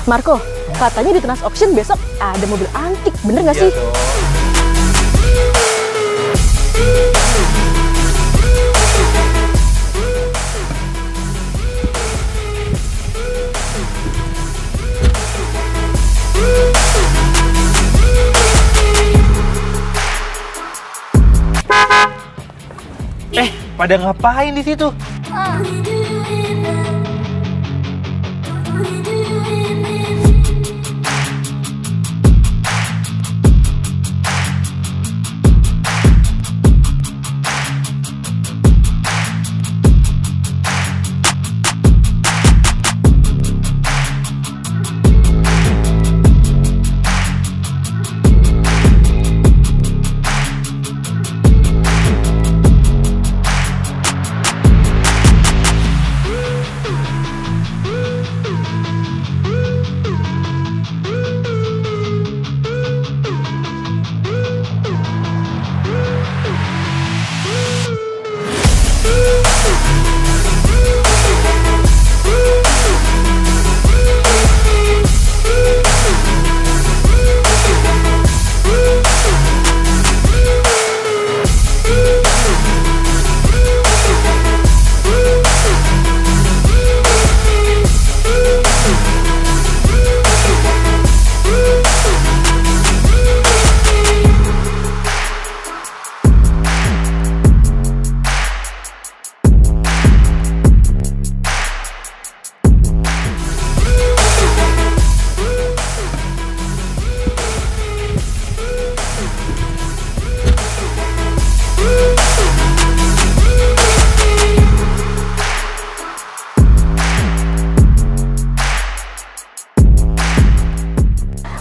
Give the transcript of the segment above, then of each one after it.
Marco, katanya di Tunas Auction besok ada mobil antik, bener nggak sih? Pada ngapain di situ?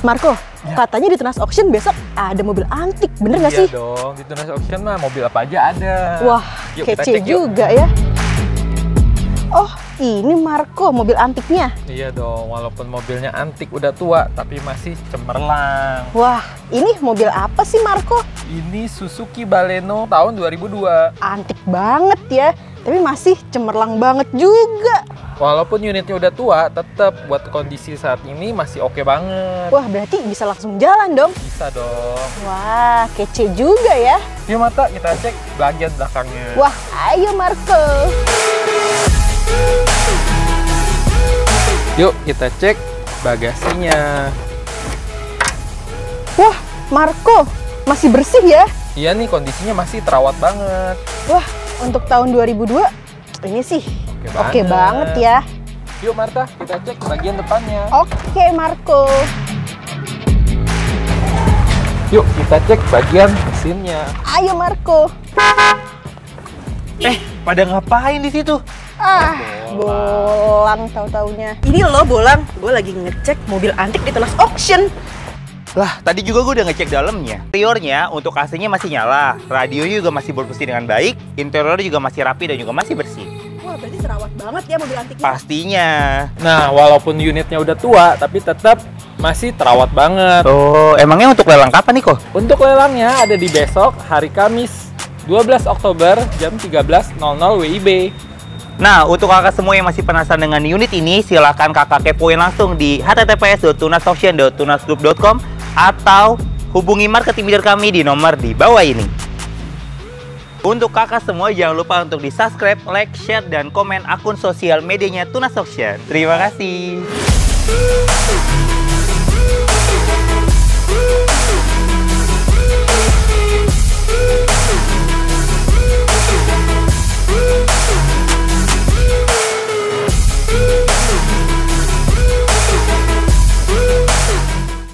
Marco, katanya di Tunas Auction besok ada mobil antik, bener nggak sih? Iya dong, di Tunas Auction mah mobil apa aja ada. Wah, Yuk, kita kece cek, juga ya. Oh, ini Marco mobil antiknya. Iya dong, walaupun mobilnya antik udah tua, tapi masih cemerlang. Wah, ini mobil apa sih Marco? Ini Suzuki Baleno tahun 2002. Antik banget ya, tapi masih cemerlang banget juga. Walaupun unitnya udah tua, tetap buat kondisi saat ini masih oke banget. Wah, berarti bisa langsung jalan dong. Bisa dong. Wah, kece juga ya. Yuk Mata, kita cek bagian belakangnya. Wah, ayo Marco. Yuk kita cek bagasinya. Wah, Marco, masih bersih ya? Iya nih, kondisinya masih terawat banget. Wah, untuk tahun 2002, ini sih oke banget ya. Yuk Marta, kita cek bagian depannya. Oke Marco. Yuk kita cek bagian mesinnya. Ayo Marco. Pada ngapain di situ? Bolang tahu-taunya. Ini loh Bolang, gue lagi ngecek mobil antik di Tunas Auction. Lah, tadi juga gue udah ngecek dalamnya. Interiornya untuk AC-nya masih nyala, radionya juga masih berfungsi dengan baik, interiornya juga masih rapi dan juga masih bersih. Wah, berarti terawat banget ya mobil antiknya. Pastinya. Nah, walaupun unitnya udah tua, tapi tetap masih terawat banget. Oh, emangnya untuk lelang kapan nih kok? Untuk lelangnya ada di besok, hari Kamis, 12 Oktober, jam 13.00 WIB. Nah, untuk kakak semua yang masih penasaran dengan unit ini, silakan kakak kepoin langsung di https.tunasauction.tunasgroup.com atau hubungi marketing leader kami di nomor di bawah ini. Untuk kakak semua jangan lupa untuk di subscribe, like, share, dan komen akun sosial medianya Tunas Auction. Terima kasih.